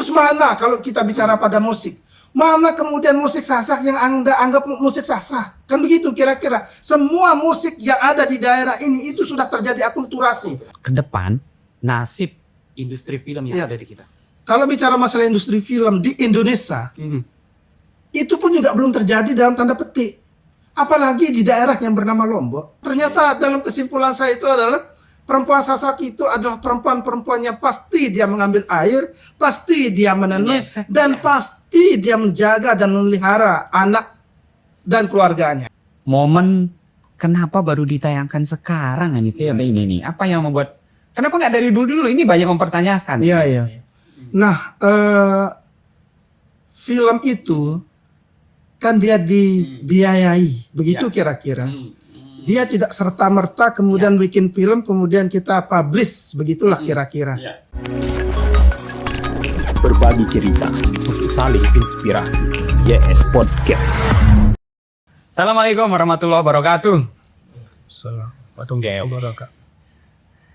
Terus mana kalau kita bicara pada musik? Mana kemudian musik Sasak yang Anda anggap musik Sasak? Kan begitu kira-kira. Semua musik yang ada di daerah ini itu sudah terjadi akulturasi. Ke depan nasib industri film yang Iya. ada di kita. Kalau bicara masalah industri film di Indonesia, itu pun juga belum terjadi dalam tanda petik. Apalagi di daerah yang bernama Lombok. Ternyata dalam kesimpulan saya itu adalah perempuan Sasak itu adalah perempuan-perempuan yang pasti dia mengambil air, pasti dia menenun, dan pasti dia menjaga dan memelihara anak dan keluarganya. Momen kenapa baru ditayangkan sekarang ini film ini nih? Apa yang membuat, kenapa nggak dari dulu? Ini banyak mempertanyakan. Iya, iya. Nah, film itu kan dia dibiayai, begitu kira-kira. Dia tidak serta-merta kemudian bikin film, kemudian kita publish, begitulah kira-kira. Berbagi cerita untuk saling inspirasi. YS Podcast. Assalamualaikum warahmatullahi wabarakatuh.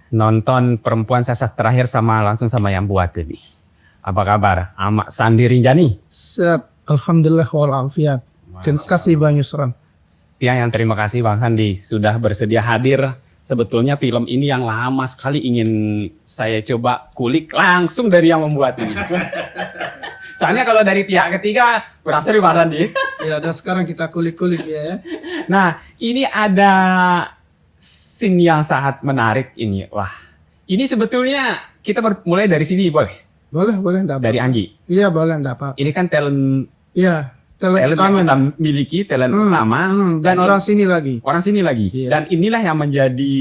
Nonton Perempuan Sasak terakhir langsung sama yang buat ini. Apa kabar? Amak Sandi Rinjani. Siap, alhamdulillah walafiat. Terima kasih Bang Yusran. Yang terima kasih Bang Sandi sudah bersedia hadir. Sebetulnya film ini yang lama sekali ingin saya coba kulik langsung dari yang membuat ini. Soalnya kalau dari pihak ketiga berasa di Bang Sandi. Ya, dan sekarang kita kulik-kulik ya. Nah, ini ada scene yang sangat menarik ini. Wah, ini sebetulnya kita mulai dari sini boleh? Boleh, enggak apa. Dari Anggi. Iya, boleh, enggak apa. Ini kan talent Talent yang kita miliki, talent utama. Dan orang sini lagi. Orang sini lagi. Iya. Dan inilah yang menjadi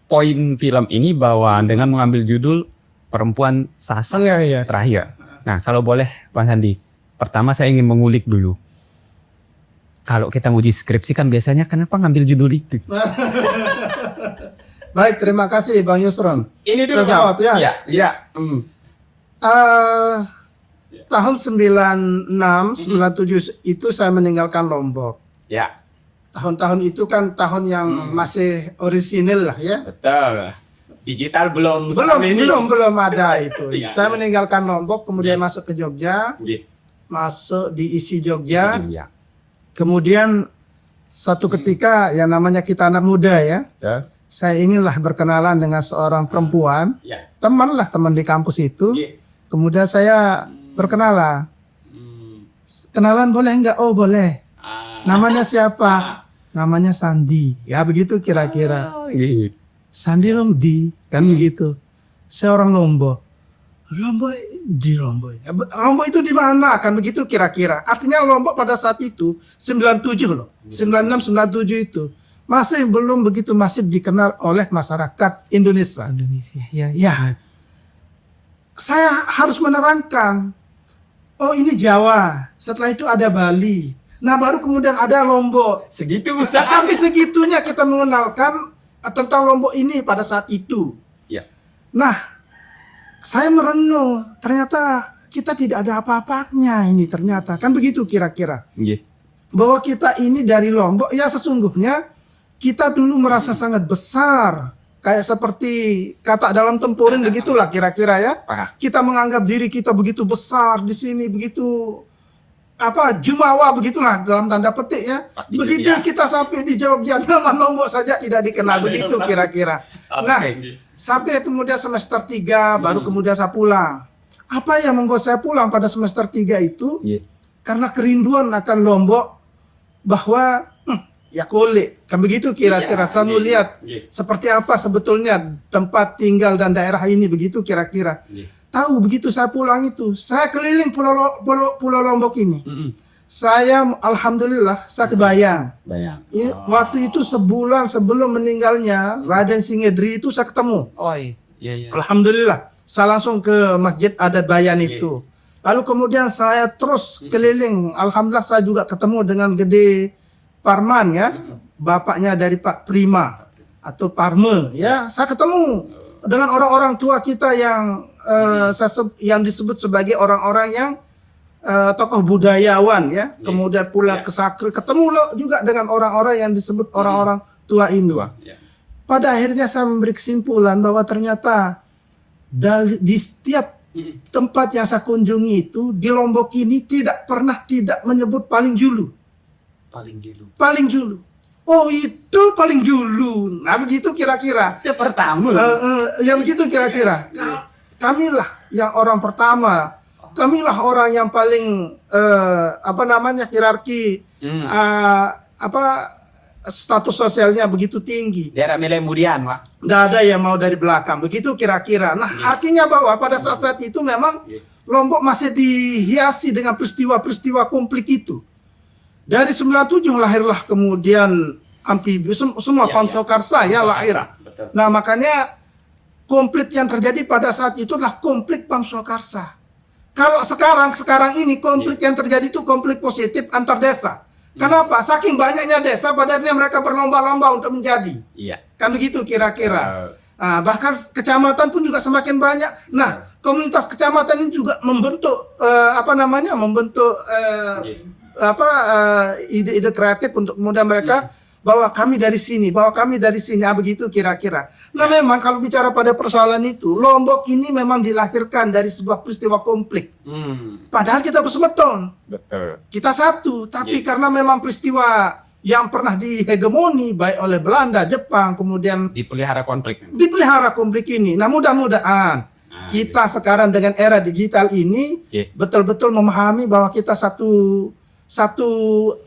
poin film ini bahwa dengan mengambil judul Perempuan Sasak Iya. terakhir. Nah, kalau boleh Bang Sandi, pertama saya ingin mengulik dulu. Kalau kita nguji skripsi kan biasanya kenapa ngambil judul itu? Baik, terima kasih Bang Yusron. Ini dulu Saya jawab ya. Iya. Tahun 96, 97 itu saya meninggalkan Lombok. Ya, Tahun-tahun itu kan tahun yang masih orisinil lah ya. betul. Digital belum Belum ada itu. Iya, Saya iya. meninggalkan Lombok, kemudian masuk ke Jogja, masuk di ISI Jogja. Ya. Kemudian satu ketika yang namanya kita anak muda ya, saya inginlah berkenalan dengan seorang perempuan, Ya. teman di kampus itu. Kemudian saya berkenalan. Kenalan boleh enggak? Oh boleh. Namanya siapa? Namanya Sandi. Ya begitu kira-kira. Sandi Romdi, kan begitu. Saya orang Lombok. Lombok itu di mana? Kan begitu kira-kira. Artinya Lombok pada saat itu 97 loh. 96 97 itu masih belum begitu masif dikenal oleh masyarakat Indonesia. Ya. Saya harus menerangkan. Oh ini Jawa. Setelah itu ada Bali. Nah baru kemudian ada Lombok. Segitu Sampai segitunya kita mengenalkan tentang Lombok ini pada saat itu. Ya. Nah, saya merenung, ternyata kita tidak ada apa-apanya ini ternyata. Kan begitu kira-kira. Bahwa kita ini dari Lombok, ya sesungguhnya kita dulu merasa sangat besar. Kayak seperti kata dalam tempurin begitulah kira-kira ya. Kita menganggap diri kita begitu besar di sini, begitu jumawa begitulah dalam tanda petik ya. Begitu kita sampai di Jogja, nama Lombok saja tidak dikenal, begitu kira-kira. Nah, sampai kemudian semester 3 baru kemudian saya pulang. Apa yang membuat saya pulang pada semester 3 itu? Karena kerinduan akan Lombok, bahwa ya kulit, kan begitu kira-kira. Saya mau lihat seperti apa sebetulnya tempat tinggal dan daerah ini, begitu kira-kira. Tahu begitu saya pulang itu, saya keliling pulau Lombok ini. Saya alhamdulillah saya kebayang. Waktu itu sebulan sebelum meninggalnya Raden Singedri itu saya ketemu. Alhamdulillah, saya langsung ke Masjid Adat Bayan itu. Lalu kemudian saya terus keliling. Alhamdulillah saya juga ketemu dengan Gede Parman ya, bapaknya dari Pak Prima atau Parme ya. Saya ketemu dengan orang-orang tua kita yang yang disebut sebagai orang-orang yang tokoh budayawan ya. Kemudian pulang ke Sakri, ketemu juga dengan orang-orang yang disebut orang-orang tua ini. Pada akhirnya saya memberi kesimpulan bahwa ternyata di setiap tempat yang saya kunjungi itu di Lombok ini tidak pernah tidak menyebut paling julu. Paling julu. Oh itu paling julu. Nah begitu kira-kira. Itu pertama. Ya begitu kira-kira. Kamilah yang orang pertama. Kamilah orang yang paling hierarki status sosialnya begitu tinggi. Daerah Milemudian, Pak. Nggak ada yang mau dari belakang. Begitu kira-kira. Nah artinya bahwa pada saat-saat itu memang Lombok masih dihiasi dengan peristiwa-peristiwa konflik itu. Dari 97 lahirlah kemudian Amfibius, semua Pamsokarsa ya lahir. Betul. Nah makanya konflik yang terjadi pada saat itu adalah konflik Pamsokarsa. Kalau sekarang ini konflik yang terjadi itu konflik positif antar desa. Kenapa? Saking banyaknya desa, padahal mereka berlomba-lomba untuk menjadi. Iya. Kan begitu kira-kira. Nah, bahkan kecamatan pun juga semakin banyak. Nah, komunitas kecamatan ini juga membentuk ide-ide kreatif untuk kemudian mereka bahwa kami dari sini, begitu kira-kira. Nah, memang kalau bicara pada persoalan itu, Lombok ini memang dilahirkan dari sebuah peristiwa konflik. Padahal kita bersemeton. Betul. Kita satu, tapi karena memang peristiwa yang pernah dihegemoni baik oleh Belanda, Jepang, kemudian Dipelihara konflik. ini. Nah, mudah-mudahan kita sekarang dengan era digital ini betul-betul memahami bahwa kita satu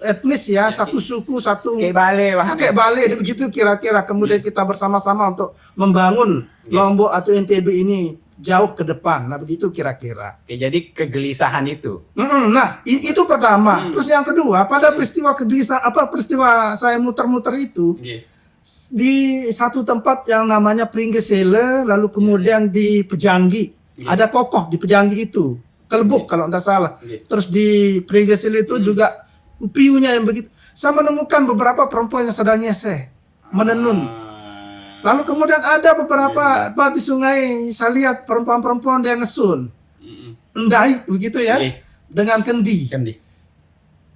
etnis ya, satu suku, satu kakek Bale begitu kira-kira. Kemudian kita bersama-sama untuk membangun Lombok atau NTB ini jauh ke depan. Nah begitu kira-kira. Oke, jadi kegelisahan itu. Nah itu pertama. Terus yang kedua, pada peristiwa peristiwa saya muter-muter itu di satu tempat yang namanya Pringgesele, lalu kemudian di Pejanggi, ada kokoh di Pejanggi itu. Kelebuk kalau tidak salah. Terus di Pringgesele itu juga piunya yang begitu. Saya menemukan beberapa perempuan yang sedang nyeseh, menenun. Lalu kemudian ada beberapa di sungai, saya lihat perempuan-perempuan yang ngesun. Endai begitu ya, dengan kendi.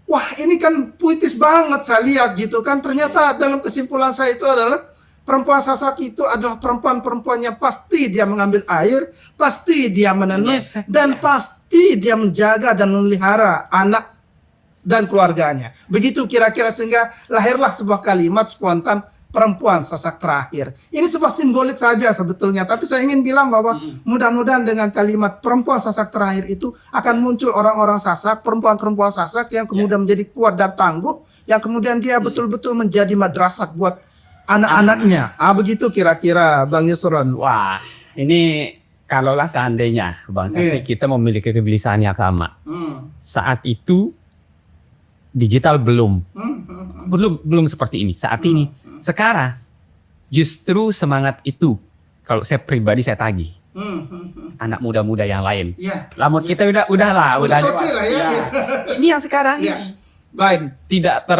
Wah ini kan puitis banget saya lihat gitu kan. Ternyata dalam kesimpulan saya itu adalah perempuan Sasak itu adalah perempuan-perempuan yang pasti dia mengambil air, pasti dia menenun, dan pasti dia menjaga dan memelihara anak dan keluarganya. Begitu kira-kira sehingga lahirlah sebuah kalimat spontan perempuan Sasak terakhir. Ini sebuah simbolik saja sebetulnya, tapi saya ingin bilang bahwa mudah-mudahan dengan kalimat perempuan Sasak terakhir itu akan muncul orang-orang Sasak, perempuan-perempuan Sasak yang kemudian menjadi kuat dan tangguh, yang kemudian dia betul-betul menjadi madrasah buat anak-anaknya. Begitu kira-kira Bang Yusron. Wah, ini kalaulah seandainya Bang Safi kita memiliki kegelisahan yang sama. Saat itu digital belum seperti ini saat ini. Sekarang justru semangat itu kalau saya pribadi saya tagih. Anak muda-muda yang lain. Namun kita udah selesai lah ya. Ini yang sekarang ini. Baik. Tidak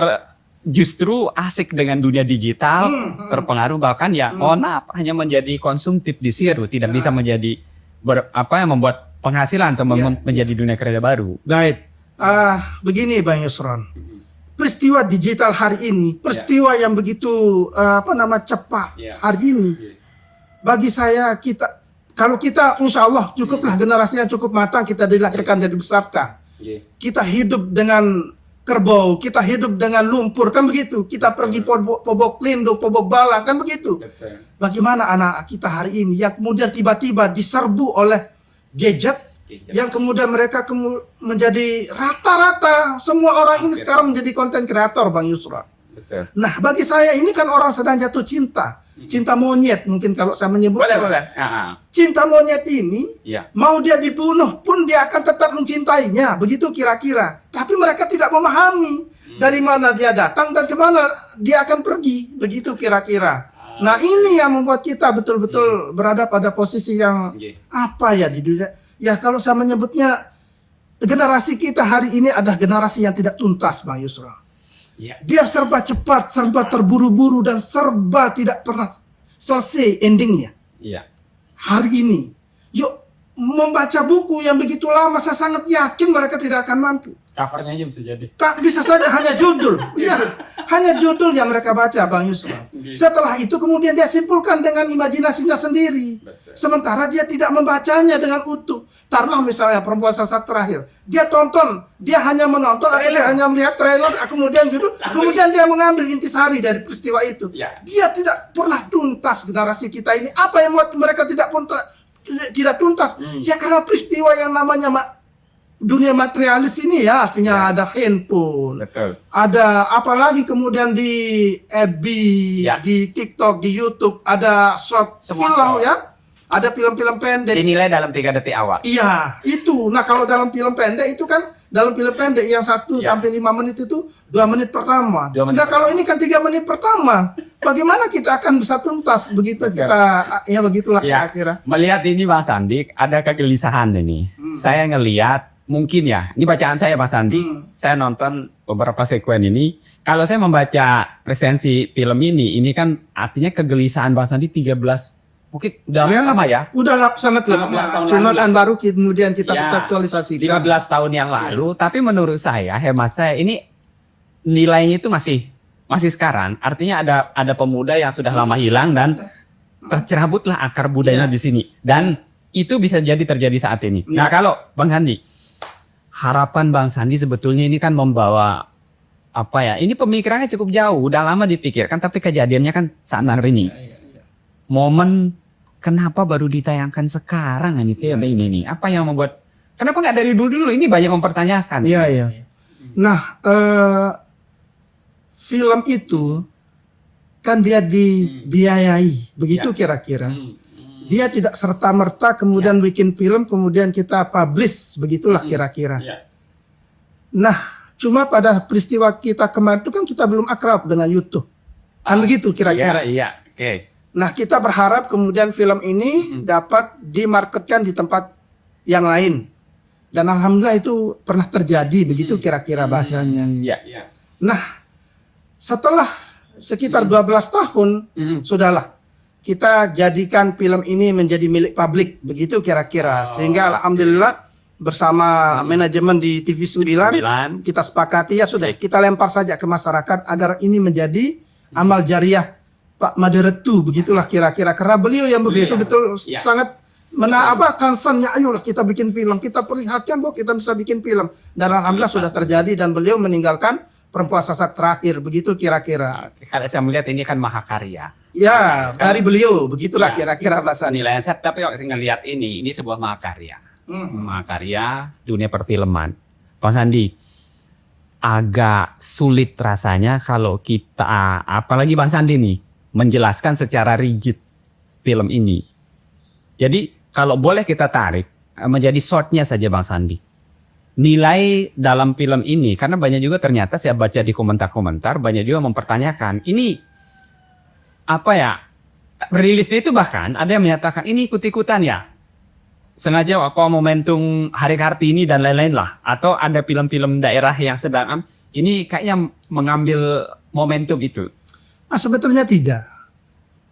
justru asik dengan dunia digital, terpengaruh bahkan ya hanya menjadi konsumtif di situ, tidak bisa menjadi membuat penghasilan atau menjadi dunia kerja baru. Baik, begini Bang Yusron, peristiwa digital hari ini, peristiwa yang begitu cepat hari ini, bagi saya kalau kita insya Allah cukuplah generasi yang cukup matang, kita dilahirkan dan dibesarkan, kita hidup dengan kerbau, kita hidup dengan lumpur, kan begitu. Kita pergi pobok lindung, pobok bala, kan begitu. Bagaimana anak kita hari ini yang kemudian tiba-tiba diserbu oleh gadget, yang kemudian mereka menjadi rata-rata semua orang ini sekarang menjadi konten kreator, Bang Yusra. Nah, bagi saya ini kan orang sedang jatuh cinta. Cinta monyet mungkin kalau saya menyebutnya. Boleh. Cinta monyet ini mau dia dibunuh pun dia akan tetap mencintainya. Begitu kira-kira. Tapi mereka tidak memahami dari mana dia datang dan kemana dia akan pergi. Begitu kira-kira. Nah ini yang membuat kita betul-betul berada pada posisi yang di dunia. Ya kalau saya menyebutnya generasi kita hari ini adalah generasi yang tidak tuntas, Bang Yusra. Dia serba cepat, serba terburu-buru, dan serba tidak pernah selesai endingnya. Hari ini, yuk membaca buku yang begitu lama, saya sangat yakin mereka tidak akan mampu. Covernya aja bisa jadi. Bisa saja hanya judul. Hanya judul yang mereka baca, Bang Yusra. Setelah itu kemudian dia simpulkan dengan imajinasinya sendiri. Sementara dia tidak membacanya dengan utuh. Taruhlah misalnya Perempuan Sasak Terakhir. Dia tonton, dia hanya menonton, atau dia hanya melihat trailer, kemudian judul, kemudian dia mengambil intisari dari peristiwa itu. Ya. Dia tidak pernah tuntas generasi kita ini. Apa yang membuat mereka tidak tuntas? Ya karena peristiwa yang namanya dunia materialis ini ya, artinya ada handphone, Betul. ada apalagi kemudian di FB, di TikTok, di YouTube, ada short Semua film short. ya, ada film-film pendek. Dinilai dalam 3 detik awal. Iya, itu. Nah kalau dalam film pendek itu kan, dalam film pendek yang 1 sampai 5 menit itu 2 menit pertama. 2 menit Nah kalau ini kan 3 menit pertama, bagaimana kita akan bisa tuntas begitu kita, ya begitulah Ya, kira-kira. melihat ini Bang Sandi, ada kegelisahan ini. Saya ngelihat, mungkin ya, ini bacaan saya Bang Sandi, saya nonton beberapa sekuen ini. Kalau saya membaca resensi film ini kan artinya kegelisahan Bang Sandi 13, mungkin udah lama ya. Udah sangat 15 lama. tahun Cuma lalu kan baru kemudian kita Ya, bisa aktualisasikan. 15 tahun yang lalu, tapi menurut saya, hemat saya, ini nilainya itu masih sekarang. Artinya ada pemuda yang sudah lama hilang dan tercerabutlah akar budayanya di sini. Dan itu bisa terjadi saat ini. Nah kalau Bang Sandi, harapan Bang Sandi sebetulnya ini kan membawa apa ya? Ini pemikirannya cukup jauh, udah lama dipikirkan, tapi kejadiannya kan saat hari ini. Momen kenapa baru ditayangkan sekarang ini film ini nih? Apa yang membuat? Kenapa nggak dari dulu? Ini banyak mempertanyakan. Iya, iya. Nah, film itu kan dia dibiayai, begitu kira-kira. Dia tidak serta-merta kemudian bikin film, kemudian kita publish, begitulah kira-kira. Nah, cuma pada peristiwa kita kemarin itu kan kita belum akrab dengan YouTube. Kan begitu kira-kira. Iya, oke. Nah, kita berharap kemudian film ini dapat dimarketkan di tempat yang lain. Dan alhamdulillah itu pernah terjadi, begitu kira-kira bahasanya. Iya. Nah, setelah sekitar 12 tahun, sudahlah kita jadikan film ini menjadi milik publik, begitu kira-kira. Sehingga alhamdulillah bersama manajemen di TV9 kita sepakati ya sudah, kita lempar saja ke masyarakat agar ini menjadi amal jariah Pak Maderetu, begitulah kira-kira. Karena beliau yang betul-betul sangat concernnya, ayolah kita bikin film, kita perlihatkan bahwa kita bisa bikin film. Dan alhamdulillah sudah terjadi dan beliau meninggalkan Perempuan Sasak Terakhir, begitu kira-kira. Kalau saya melihat ini kan mahakarya. Ya, dari beliau, begitulah kira-kira bahasa Nilai saya, tapi kalau saya ngelihat ini sebuah mahakarya. Mahakarya dunia perfilman. Bang Sandi, agak sulit rasanya kalau kita, apalagi Bang Sandi nih, menjelaskan secara rigid film ini. Jadi kalau boleh kita tarik menjadi shortnya saja Bang Sandi. Nilai dalam film ini, karena banyak juga ternyata saya baca di komentar-komentar, banyak juga mempertanyakan, ini apa ya, rilisnya itu bahkan ada yang menyatakan ini ikut-ikutan ya. Sengaja apa momentum Hari Kartini dan lain-lain lah. Atau ada film-film daerah yang sedang, ini kayaknya mengambil momentum itu. Sebetulnya tidak.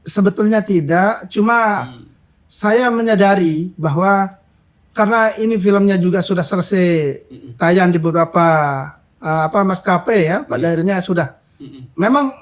Sebetulnya tidak, cuma saya menyadari bahwa karena ini filmnya juga sudah selesai tayang di beberapa maskapai ya, pada akhirnya sudah. Memang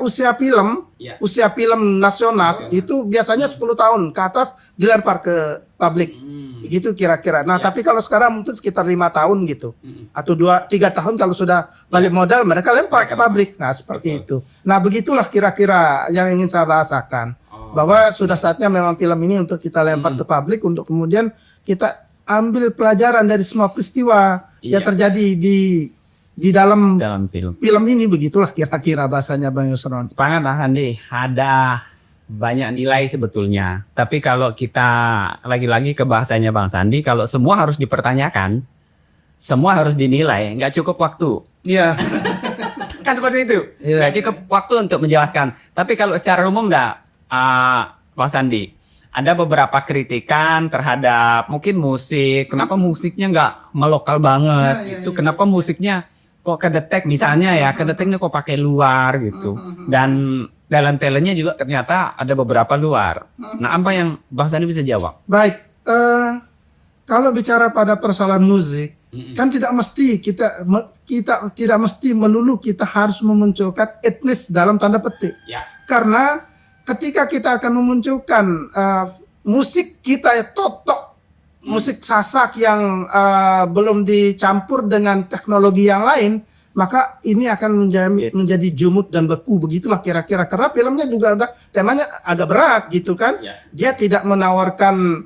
usia film nasional itu biasanya 10 tahun ke atas dilempar ke publik. Begitu kira-kira. Nah, tapi kalau sekarang mungkin sekitar 5 tahun gitu. Atau 2-3 tahun kalau sudah balik modal mereka lempar ke publik. Nah, seperti itu. Nah, begitulah kira-kira yang ingin saya bahasakan. Bahwa sudah saatnya memang film ini untuk kita lempar ke publik untuk kemudian kita ambil pelajaran dari semua peristiwa yang terjadi di dalam film ini, begitulah kira-kira bahasanya Bang Yusron. Sepakat Bang Sandi, ada banyak nilai sebetulnya. Tapi kalau kita lagi-lagi ke bahasanya Bang Sandi, kalau semua harus dipertanyakan, semua harus dinilai, nggak cukup waktu. Iya. Kan seperti itu. Nggak cukup waktu untuk menjelaskan. Tapi kalau secara umum Bang Sandi, ada beberapa kritikan terhadap mungkin musik. Kenapa musiknya nggak melokal banget? Kenapa musiknya kok kedetek misalnya ya, kedeteknya kok pakai luar gitu. Dan dalam talentnya juga ternyata ada beberapa luar. Nah, apa yang Bang Sandi bisa jawab? Baik, kalau bicara pada persoalan musik, kan tidak mesti kita tidak mesti melulu kita harus memunculkan etnis dalam tanda petik. Ya. Karena ketika kita akan memunculkan musik kita ya totok, musik Sasak yang belum dicampur dengan teknologi yang lain, maka ini akan menjadi jumut dan beku, begitulah kira-kira. Karena filmnya juga ada temanya agak berat gitu kan. Dia tidak menawarkan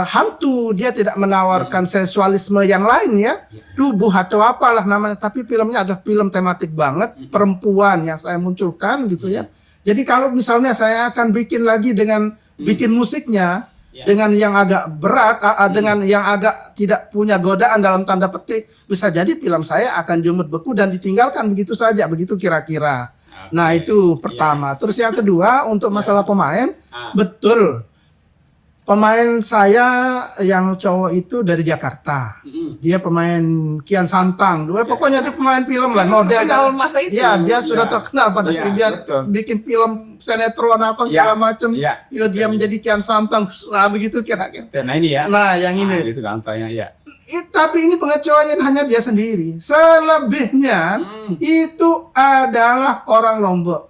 hantu, dia tidak menawarkan sensualisme yang lain ya, tubuh atau apalah namanya, tapi filmnya ada film tematik banget, perempuan yang saya munculkan gitu ya. Jadi kalau misalnya saya akan bikin lagi dengan bikin musiknya dengan yang agak berat, dengan yang agak tidak punya godaan dalam tanda petik, bisa jadi film saya akan jumut beku dan ditinggalkan begitu saja, begitu kira-kira. Nah itu pertama. Terus yang kedua untuk masalah pemain, betul. Pemain saya yang cowok itu dari Jakarta. Dia pemain Kian Santang. Pokoknya dia pemain film lah, model dalam masa itu. Ya, dia sudah terkenal pada dia bikin film sinetron apa segala macam. Dia menjadi Kian Santang. Nah, begitu kira-kira. Nah, ini ya. Nah, yang ini. Tapi ini pengecualian hanya dia sendiri. Selebihnya itu adalah orang Lombok.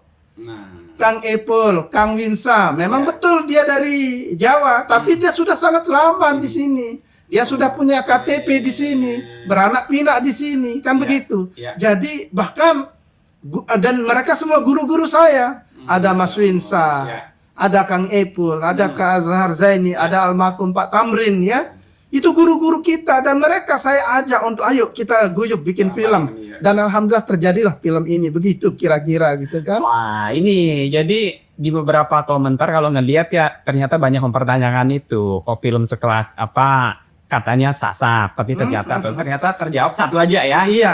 Kang Epul, Kang Winsa, memang betul dia dari Jawa, tapi dia sudah sangat lama di sini. Dia sudah punya KTP di sini, beranak pinak di sini, kan begitu. Jadi bahkan dan mereka semua guru-guru saya. Ada Mas Winsa, ada Kang Epul, ada Kak Azhar Zaini, ada almarhum Pak Tamrin ya. Itu guru-guru kita dan mereka saya ajak untuk ayo kita guyup bikin film. Dan alhamdulillah terjadilah film ini, begitu kira-kira gitu kan. Wah, ini jadi di beberapa komentar kalau ngelihat ya ternyata banyak mempertanyakan itu. Kok film sekelas apa katanya Sasak, tapi ternyata terjawab satu aja ya. Iya.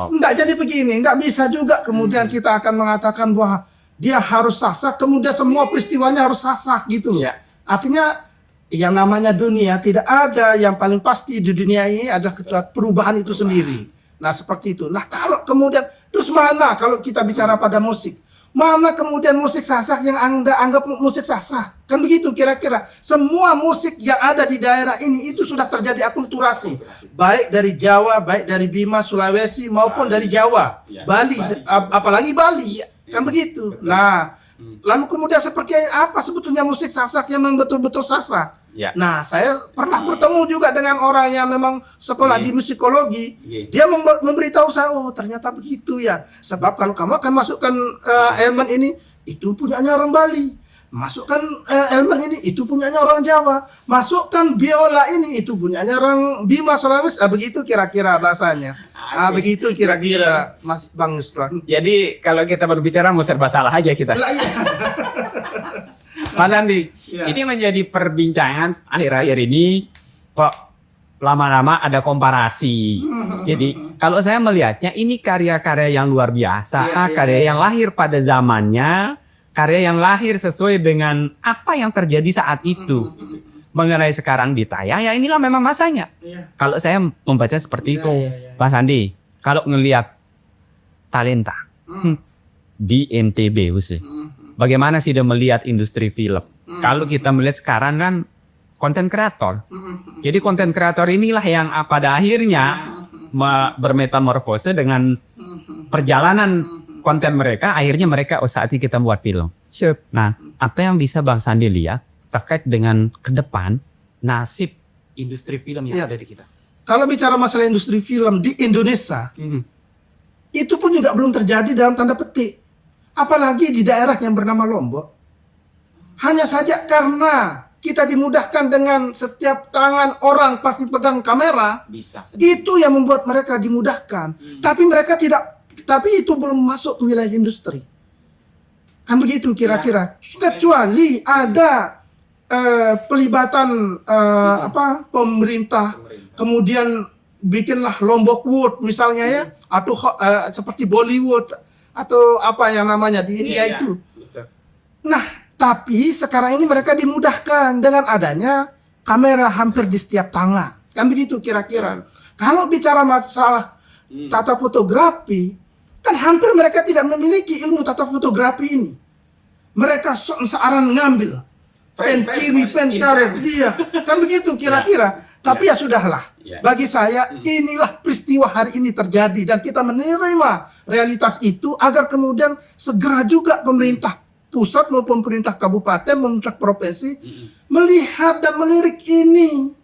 Enggak jadi begini, enggak bisa juga kemudian kita akan mengatakan bahwa dia harus Sasak, kemudian semua peristiwanya harus Sasak gitu loh. Artinya yang namanya dunia tidak ada yang paling pasti di dunia ini adalah perubahan itu sendiri. Nah seperti itu. Nah kalau kemudian terus mana kalau kita bicara pada musik, mana kemudian musik Sasak yang Anda anggap musik Sasak? Kan begitu kira-kira. Semua musik yang ada di daerah ini itu sudah terjadi akulturasi, baik dari Jawa, baik dari Bima, Sulawesi maupun dari Jawa, Bali, apalagi Bali, kan begitu. Nah lalu kemudian seperti apa sebetulnya musik Sasak yang betul-betul Sasak? Nah, saya pernah bertemu juga dengan orang yang memang sekolah di musikologi. Dia memberitahu saya, oh ternyata begitu ya. Sebab kalau kamu akan masukkan elemen ini, itu punyanya orang Bali. Masukkan elemen ini, itu punyanya orang Jawa. Masukkan biola ini, itu punyanya orang Bima, Sulawesi. Begitu kira-kira bahasanya. Begitu kira-kira Mas Bang Yusran. Jadi kalau kita berbicara mau serba salah aja kita. Mas Andi, ini menjadi perbincangan akhir-akhir ini kok lama-lama ada komparasi. Jadi kalau saya melihatnya ini karya-karya yang luar biasa, karya yang lahir pada zamannya, karya yang lahir sesuai dengan apa yang terjadi saat itu. Mengenai sekarang ditayang, ya inilah memang masanya. Kalau saya membaca seperti itu, Mas Andi, kalau ngelihat talenta di NTB khusus, bagaimana sih dia melihat industri film? Kalau kita melihat sekarang kan konten kreator. Jadi konten kreator inilah yang pada akhirnya bermetamorfose dengan perjalanan konten mereka. Akhirnya mereka saat ini kita buat film. Nah, apa yang bisa Bang Sandi lihat terkait dengan ke depan nasib industri film yang ada di kita? Kalau bicara masalah industri film di Indonesia, itu pun juga belum terjadi dalam tanda petik. Apalagi di daerah yang bernama Lombok. Hanya saja karena kita dimudahkan dengan setiap tangan orang pasti pegang kamera, itu yang membuat mereka dimudahkan. Tapi mereka tidak, tapi itu belum masuk ke wilayah industri. Kan begitu kira-kira. Kecuali ada pelibatan pemerintah, kemudian bikinlah Lombok Wood misalnya ya, atau seperti Bollywood atau apa yang namanya di India itu. Nah, tapi sekarang ini mereka dimudahkan dengan adanya kamera hampir di setiap tangan. Kan begitu kira-kira. Kalau bicara masalah tata fotografi, kan hampir mereka tidak memiliki ilmu tata fotografi ini. Mereka searan ngambil pen kiri, pen kanan, kan begitu kira-kira. Tapi ya sudahlah. Bagi saya inilah peristiwa hari ini terjadi dan kita menerima realitas itu agar kemudian segera juga pemerintah pusat maupun pemerintah kabupaten, pemerintah provinsi melihat dan melirik ini.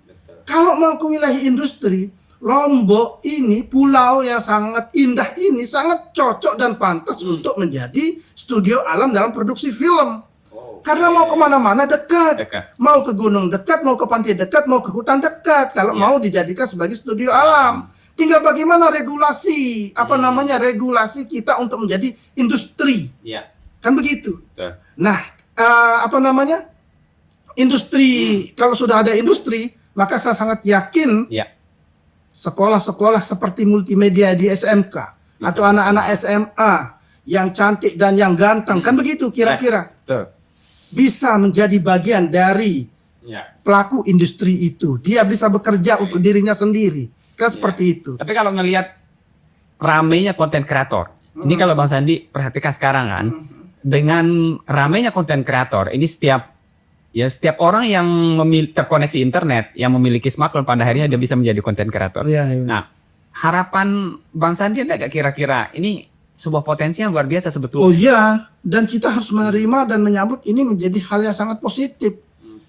Kalau mau ke wilayah industri, Lombok ini, pulau yang sangat indah ini sangat cocok dan pantas untuk menjadi studio alam dalam produksi film. Karena mau kemana-mana dekat. Mau ke gunung dekat, mau ke pantai dekat, mau ke hutan dekat. Kalau mau dijadikan sebagai studio alam. Tinggal bagaimana regulasi, regulasi kita untuk menjadi industri. Kan begitu. Nah, industri, kalau sudah ada industri, maka saya sangat yakin sekolah-sekolah seperti multimedia di SMK atau anak-anak SMA yang cantik dan yang ganteng, kan begitu kira-kira, bisa menjadi bagian dari pelaku industri itu. Dia bisa bekerja untuk dirinya sendiri, kan seperti itu. Tapi kalau ngelihat ramenya konten kreator, ini kalau Bang Sandi perhatikan sekarang kan, dengan ramenya konten kreator, ini setiap orang yang terkoneksi internet, yang memiliki smartphone pada akhirnya dia bisa menjadi konten kreator. Nah, harapan Bang Sandi ada gak kira-kira ini sebuah potensi yang luar biasa sebetulnya? Oh iya, dan kita harus menerima dan menyambut ini menjadi hal yang sangat positif.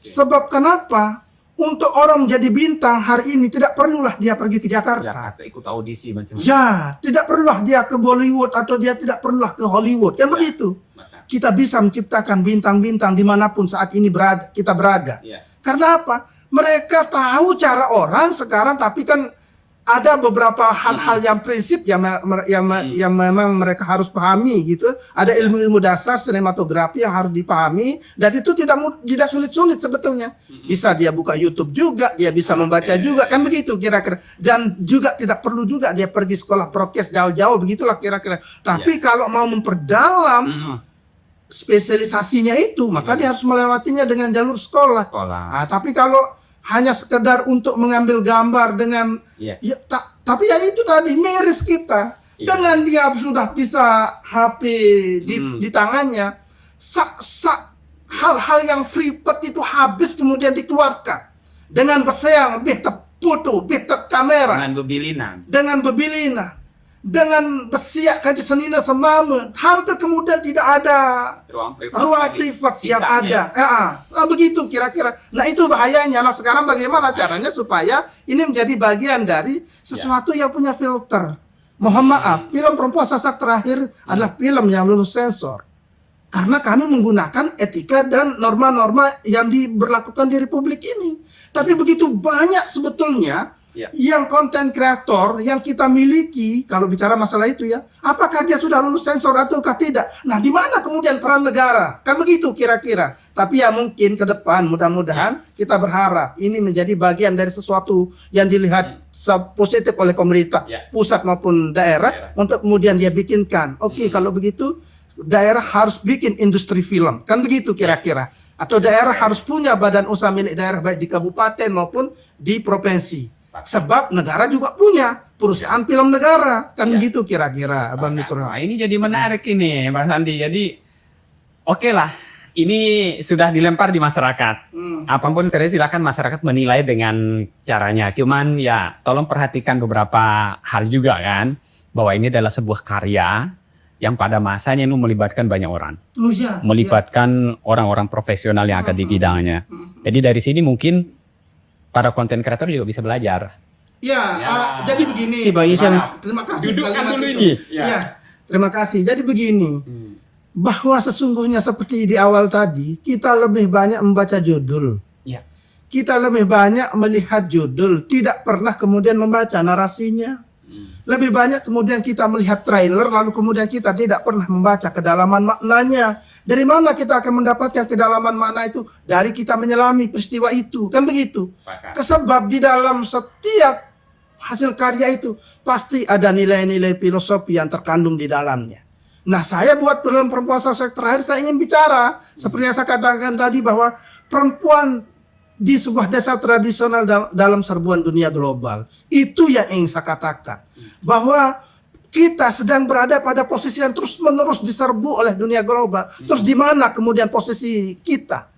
Sebab kenapa? Untuk orang menjadi bintang hari ini tidak perlulah dia pergi ke Jakarta. Ikut audisi macam. Ya, tidak perlulah dia ke Bollywood atau dia tidak perlulah ke Hollywood, kan begitu. Kita bisa menciptakan bintang-bintang dimanapun saat ini kita berada. Karena apa? Mereka tahu cara orang sekarang, tapi kan ada beberapa hal-hal yang prinsip yang memang mereka harus pahami gitu. Ada ilmu-ilmu dasar sinematografi yang harus dipahami, dan itu tidak sulit-sulit sebetulnya. Bisa dia buka YouTube juga, dia bisa membaca juga, kan begitu kira-kira. Dan juga tidak perlu juga dia pergi sekolah prokes jauh-jauh, begitulah kira-kira. Tapi kalau mau memperdalam spesialisasinya itu, maka dia harus melewatinya dengan jalur sekolah. Nah, tapi kalau hanya sekedar untuk mengambil gambar dengan tapi ya itu tadi miris kita dengan dia sudah bisa HP di tangannya, hal-hal yang freeport itu habis kemudian dikeluarkan dengan bahasa lebih terfoto, lebih terkamera, dengan bebilinan, dengan besiak kaji senina semamun, hampir kemudian tidak ada ruang privat yang ada. Nah, begitu kira-kira. Nah, itu bahayanya. Nah, sekarang bagaimana caranya supaya ini menjadi bagian dari sesuatu yang punya filter. Mohon maaf, film Perempuan Sasak Terakhir adalah film yang lulus sensor. Karena kami menggunakan etika dan norma-norma yang diberlakukan di Republik ini. Tapi begitu banyak sebetulnya yang konten kreator yang kita miliki, kalau bicara masalah itu ya, apakah dia sudah lulus sensor ataukah tidak? Nah, di mana kemudian peran negara? Kan begitu kira-kira. Tapi ya mungkin ke depan mudah-mudahan kita berharap ini menjadi bagian dari sesuatu yang dilihat positif oleh pemerintah pusat maupun daerah untuk kemudian dia bikinkan. Oke, kalau begitu daerah harus bikin industri film. Kan begitu kira-kira. Atau daerah harus punya badan usaha milik daerah baik di kabupaten maupun di provinsi. Sebab negara juga punya perusahaan film negara, kan begitu kira-kira, Abang Nusron. Nah, ini jadi menarik ini, Bang Sandi. Jadi, oke lah, ini sudah dilempar di masyarakat. Apapun terjadi silakan masyarakat menilai dengan caranya. Cuman ya, tolong perhatikan beberapa hal juga kan, bahwa ini adalah sebuah karya yang pada masanya ini melibatkan banyak orang, melibatkan orang-orang profesional yang ada di bidangnya. Jadi dari sini mungkin para konten kreator juga bisa belajar. Jadi begini, Bang Isan. Terima kasih. Dudukkan dulu ini. Terima kasih. Jadi begini, bahwa sesungguhnya seperti di awal tadi, kita lebih banyak membaca judul. Kita lebih banyak melihat judul, tidak pernah kemudian membaca narasinya. Lebih banyak kemudian kita melihat trailer, lalu kemudian kita tidak pernah membaca kedalaman maknanya. Dari mana kita akan mendapatkan kedalaman makna itu? Dari kita menyelami peristiwa itu, kan begitu. Sebab di dalam setiap hasil karya itu pasti ada nilai-nilai filosofi yang terkandung di dalamnya. Nah, saya buat film Perempuan Sasak Terakhir, saya ingin bicara seperti yang saya katakan tadi, bahwa perempuan di sebuah desa tradisional dalam serbuan dunia global. Itu yang ingin saya katakan. Bahwa kita sedang berada pada posisi yang terus-menerus diserbu oleh dunia global. Terus di mana kemudian posisi kita?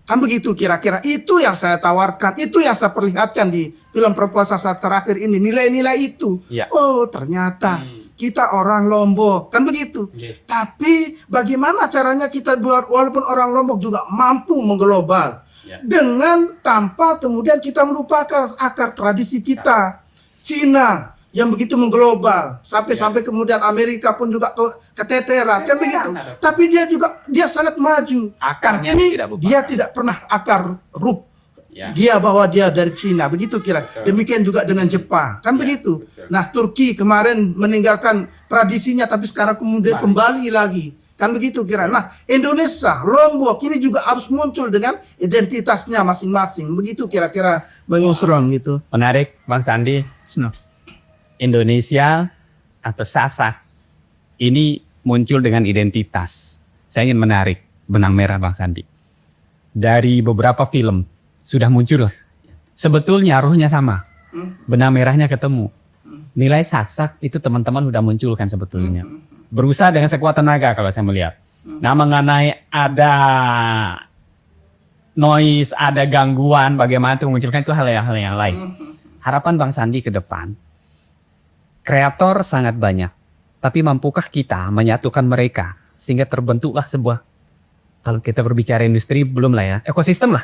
Kan begitu kira-kira. Itu yang saya tawarkan, itu yang saya perlihatkan di film Perempuan Sasak Terakhir ini. Nilai-nilai itu. Oh, ternyata kita orang Lombok, kan begitu. Tapi bagaimana caranya kita buat walaupun orang Lombok juga mampu mengglobal dengan tanpa kemudian kita melupakan akar tradisi kita. Cina yang begitu mengglobal sampai kemudian Amerika pun juga keteteran, kan begitu. Tapi dia sangat maju. Akarnya tapi tidak berubah. dia tidak pernah akar rup. Dia bahwa dia dari Cina, begitu kira. Demikian juga dengan Jepang, kan begitu. Nah, Turki kemarin meninggalkan tradisinya, tapi sekarang kemudian kembali lagi, kan begitu kira. Nah, Indonesia, Lombok ini juga harus muncul dengan identitasnya masing-masing, begitu kira-kira Bang Yusron gitu. Menarik, Bang Sandi. Indonesia atau Sasak ini muncul dengan identitas. Saya ingin menarik benang merah Bang Sandi. Dari beberapa film sudah muncul. Sebetulnya ruhnya sama. Benang merahnya ketemu. Nilai Sasak itu teman-teman sudah munculkan sebetulnya. Berusaha dengan sekuat tenaga kalau saya melihat. Nah, mengenai ada noise, ada gangguan, bagaimana itu memunculkan itu hal yang lain. Harapan Bang Sandi ke depan, kreator sangat banyak, tapi mampukah kita menyatukan mereka sehingga terbentuklah sebuah, kalau kita berbicara industri belum lah ya, ekosistem lah.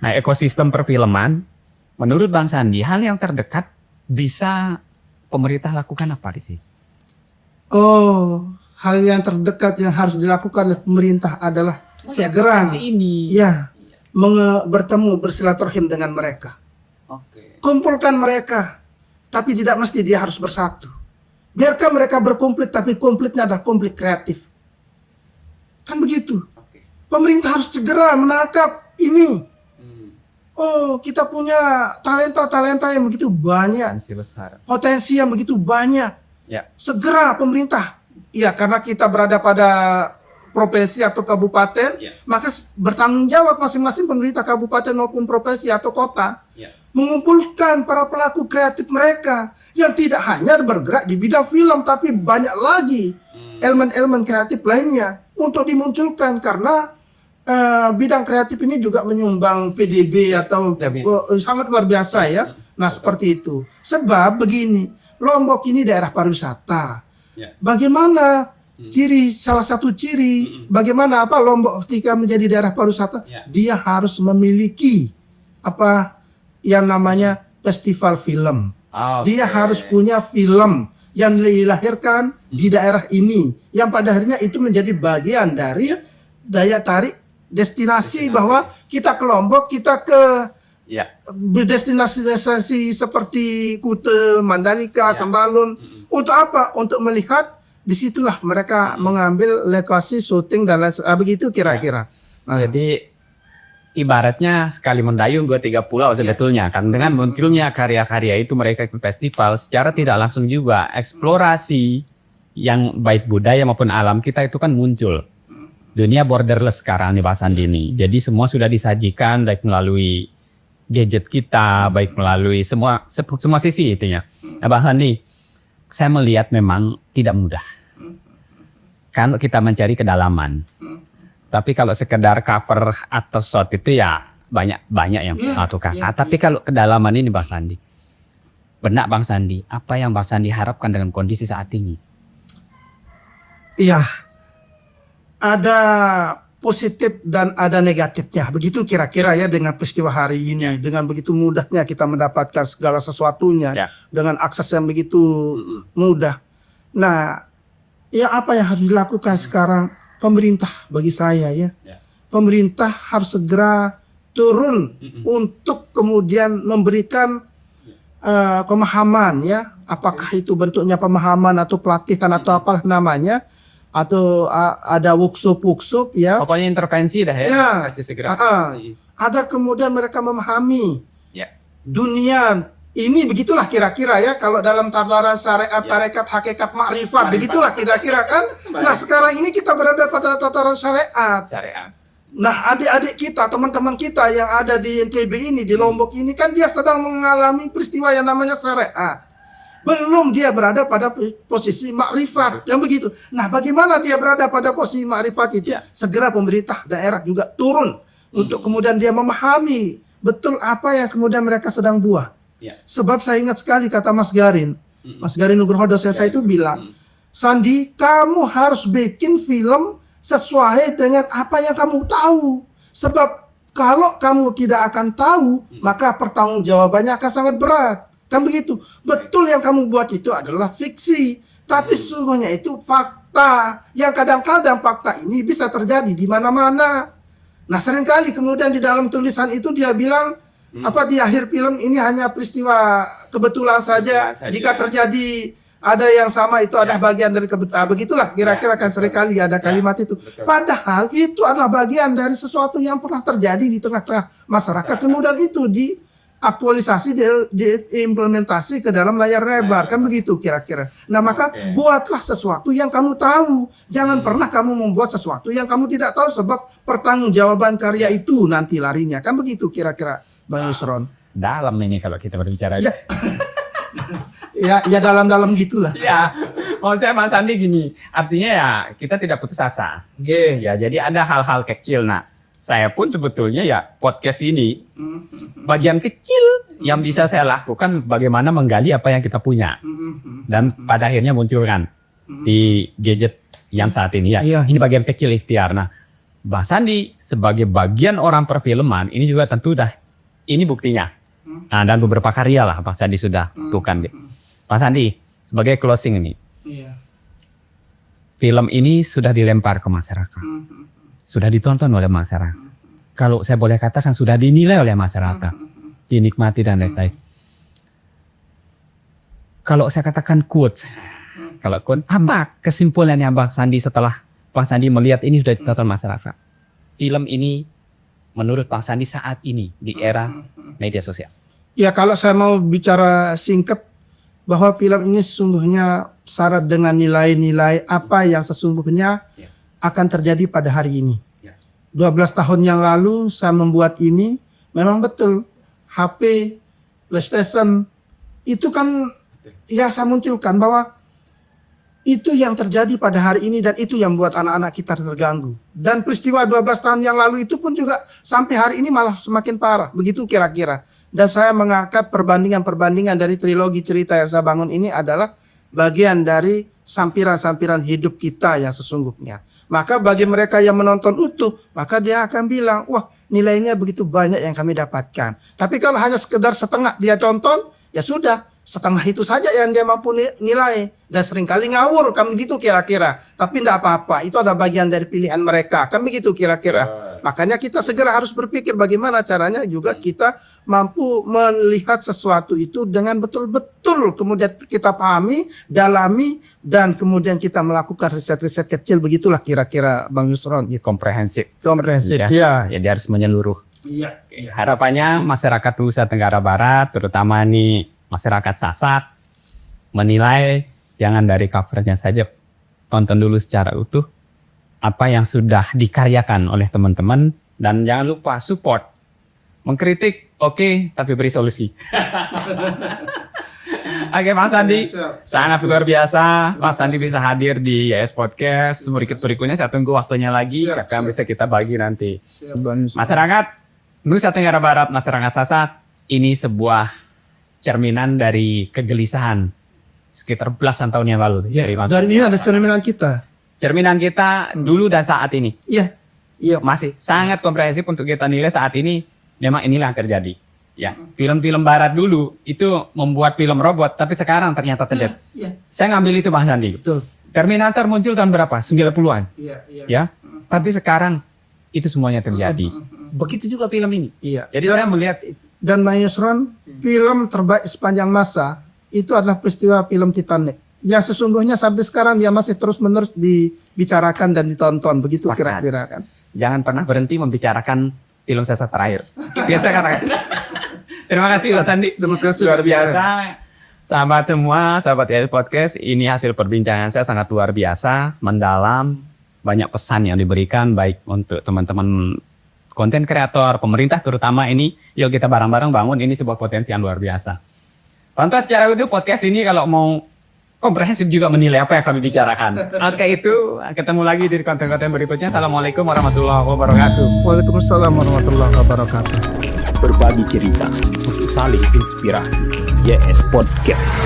Nah, ekosistem perfilman, menurut Bang Sandi, hal yang terdekat bisa pemerintah lakukan apa di sini? Oh, hal yang terdekat yang harus dilakukan oleh pemerintah adalah segera bertemu, bersilaturahim dengan mereka. Kumpulkan mereka, tapi tidak mesti dia harus bersatu. Biarkan mereka berkonflik, tapi konfliknya adalah konflik kreatif. Kan begitu. Pemerintah harus segera menangkap ini. Oh, kita punya talenta-talenta yang begitu banyak. Potensi yang begitu banyak. Segera pemerintah. Ya, karena kita berada pada provinsi atau kabupaten, maka bertanggung jawab masing-masing pemerintah kabupaten maupun provinsi atau kota mengumpulkan para pelaku kreatif mereka yang tidak hanya bergerak di bidang film, tapi banyak lagi elemen-elemen kreatif lainnya untuk dimunculkan, karena bidang kreatif ini juga menyumbang PDB atau sangat luar biasa ya. Nah, seperti itu. Sebab begini, Lombok ini daerah pariwisata. Bagaimana salah satu ciri bagaimana Lombok ketika menjadi daerah pariwisata, dia harus memiliki yang namanya festival film. Dia harus punya film yang dilahirkan di daerah ini, yang pada akhirnya itu menjadi bagian dari daya tarik destinasi, bahwa kita ke Lombok, kita ke destinasi seperti Kute, Mandalika, Sembalun. Untuk apa? Untuk melihat, disitulah mereka mengambil lokasi syuting dan lain begitu kira-kira. Jadi ibaratnya sekali mendayung 2-3 pulau sebetulnya kan, dengan munculnya karya-karya itu mereka ikut festival secara tidak langsung juga eksplorasi yang baik budaya maupun alam kita itu kan muncul. Dunia borderless sekarang nih Pak Sandi ini. Jadi semua sudah disajikan baik melalui gadget kita, baik melalui semua sisi itunya. Nah, Pak Sandi, saya melihat memang tidak mudah. Kalau kita mencari kedalaman. Tapi kalau sekedar cover atau shot itu ya banyak yang satu kata. Tapi kalau kedalaman ini Bang Sandi, benar Bang Sandi, apa yang Bang Sandi harapkan dengan kondisi saat ini? Iya, ada positif dan ada negatifnya. Begitu kira-kira ya dengan peristiwa hari ini. Dengan begitu mudahnya kita mendapatkan segala sesuatunya. Dengan akses yang begitu mudah. Nah, ya apa yang harus dilakukan sekarang? Pemerintah bagi saya pemerintah harus segera turun untuk kemudian memberikan pemahaman apakah itu bentuknya pemahaman atau pelatihan atau apalah namanya, atau ada workshop Pokoknya intervensi dah agar kemudian mereka memahami dunia ini, begitulah kira-kira ya kalau dalam tataran syariat, tarekat, hakikat, makrifat, begitulah kira-kira kan. Nah, sekarang ini kita berada pada tataran syariat. Nah, adik-adik kita, teman-teman kita yang ada di NTB ini, di Lombok ini kan dia sedang mengalami peristiwa yang namanya syariat. Belum dia berada pada posisi makrifat yang begitu. Nah, bagaimana dia berada pada posisi makrifat itu? Segera pemerintah daerah juga turun untuk kemudian dia memahami betul apa yang kemudian mereka sedang buat. Sebab saya ingat sekali kata Mas Garin, Mas Gari Nugroho dosen saya itu bilang, Sandi, kamu harus bikin film sesuai dengan apa yang kamu tahu. Sebab kalau kamu tidak akan tahu, maka pertanggungjawabannya akan sangat berat. Kan begitu. Betul yang kamu buat itu adalah fiksi, tapi sesungguhnya itu fakta. Yang kadang-kadang fakta ini bisa terjadi di mana-mana. Nah, seringkali kemudian di dalam tulisan itu dia bilang, di akhir film ini hanya peristiwa kebetulan saja. Jika terjadi ada yang sama itu adalah bagian dari kebetulan. Begitulah kira-kira kan seringkali ada kalimat itu. Padahal itu adalah bagian dari sesuatu yang pernah terjadi di tengah-tengah masyarakat. Kemudian itu diaktualisasi, diimplementasi ke dalam layar lebar. Kan begitu kira-kira. Nah, maka buatlah sesuatu yang kamu tahu. Jangan pernah kamu membuat sesuatu yang kamu tidak tahu, sebab pertanggungjawaban karya itu nanti larinya. Kan begitu kira-kira Bang Yusron. Dalam ini kalau kita berbicara. Ya dalam-dalam gitulah. Ya, mau saya Mas Sandi gini, artinya ya kita tidak putus asa. Ya, jadi ada hal-hal kecil. Nah, saya pun sebetulnya ya podcast ini bagian kecil yang bisa saya lakukan bagaimana menggali apa yang kita punya. Dan pada akhirnya munculkan di gadget yang saat ini ya. Ini bagian kecil ikhtiar. Nah, Bang Sandi sebagai bagian orang perfilman ini juga tentu ini buktinya. Nah, dan beberapa karya lah Bang Sandi sudah lakukan. Mas Sandi, sebagai closing ini, film ini sudah dilempar ke masyarakat, sudah ditonton oleh masyarakat. Kalau saya boleh katakan sudah dinilai oleh masyarakat, dinikmati dan lain-lain. Kalau saya katakan quotes, apa kesimpulannya Bang Sandi setelah Bang Sandi melihat ini sudah ditonton masyarakat? Film ini menurut Bang Sandi saat ini di era media sosial. Ya, kalau saya mau bicara singkat, bahwa film ini sesungguhnya syarat dengan nilai-nilai apa yang sesungguhnya akan terjadi pada hari ini. 12 tahun yang lalu saya membuat ini, memang betul HP, PlayStation, itu kan yang saya munculkan bahwa itu yang terjadi pada hari ini dan itu yang membuat anak-anak kita terganggu. Dan peristiwa 12 tahun yang lalu itu pun juga sampai hari ini malah semakin parah. Begitu kira-kira. Dan saya mengangkat perbandingan-perbandingan dari trilogi cerita yang saya bangun ini adalah bagian dari sampiran-sampiran hidup kita yang sesungguhnya. Maka bagi mereka yang menonton utuh, maka dia akan bilang, wah nilainya begitu banyak yang kami dapatkan. Tapi kalau hanya sekedar setengah dia tonton, ya sudah. Setengah itu saja yang dia mampu nilai. Dan seringkali ngawur kan begitu kira-kira. Tapi tidak apa-apa, itu ada bagian dari pilihan mereka. Kan begitu kira-kira. Makanya kita segera harus berpikir bagaimana caranya juga kita mampu melihat sesuatu itu dengan betul-betul kemudian kita pahami, dalami, dan kemudian kita melakukan riset-riset kecil. Begitulah kira-kira Bang Yusron. Komprehensif. Ya. Jadi harus menyeluruh. Iya. Harapannya masyarakat Nusa Tenggara Barat, terutama nih masyarakat Sasak, menilai jangan dari covernya saja, tonton dulu secara utuh apa yang sudah dikaryakan oleh teman-teman, dan jangan lupa support, mengkritik oke, tapi beri solusi. Oke, Mas Sandi, sangat luar biasa. Mas Sandi bisa hadir di YS Podcast. Berikutnya saya tunggu waktunya lagi, akan bisa kita bagi nanti. Masyarakat Nusa Tenggara Barat, masyarakat Sasak, ini sebuah cerminan dari kegelisahan sekitar belasan tahun yang lalu. Dan ini ada cerminan kita. Cerminan kita dulu dan saat ini. Iya. Masih sangat komprehensif untuk kita nilai saat ini. Memang inilah yang terjadi. Ya, film-film Barat dulu itu membuat film robot, tapi sekarang ternyata terjadi. Saya ngambil itu Bang Sandi. Betul. Terminator muncul tahun berapa? 90-an. Ya. Tapi sekarang itu semuanya terjadi. Begitu juga film ini. Jadi saya melihat. Dan Bang Yusron, film terbaik sepanjang masa itu adalah peristiwa film Titanic. Yang sesungguhnya sampai sekarang dia masih terus-menerus dibicarakan dan ditonton. Begitu kira-kira kan. Jangan pernah berhenti membicarakan film Sasak terakhir. Biasa katakan. Terima kasih Mas Sandi. Terima kasih. Luar biasa. Sahabat semua, sahabat YS Podcast, ini hasil perbincangan saya sangat luar biasa, mendalam, banyak pesan yang diberikan baik untuk teman-teman konten kreator, pemerintah terutama ini, yuk kita bareng-bareng bangun ini sebuah potensi yang luar biasa. Pantau secara utuh podcast ini kalau mau komprehensif juga menilai apa yang kami bicarakan. Oke, itu ketemu lagi di konten-konten berikutnya. Assalamualaikum warahmatullahi wabarakatuh. Waalaikumsalam warahmatullahi wabarakatuh. Berbagi cerita untuk saling inspirasi. YS Podcast.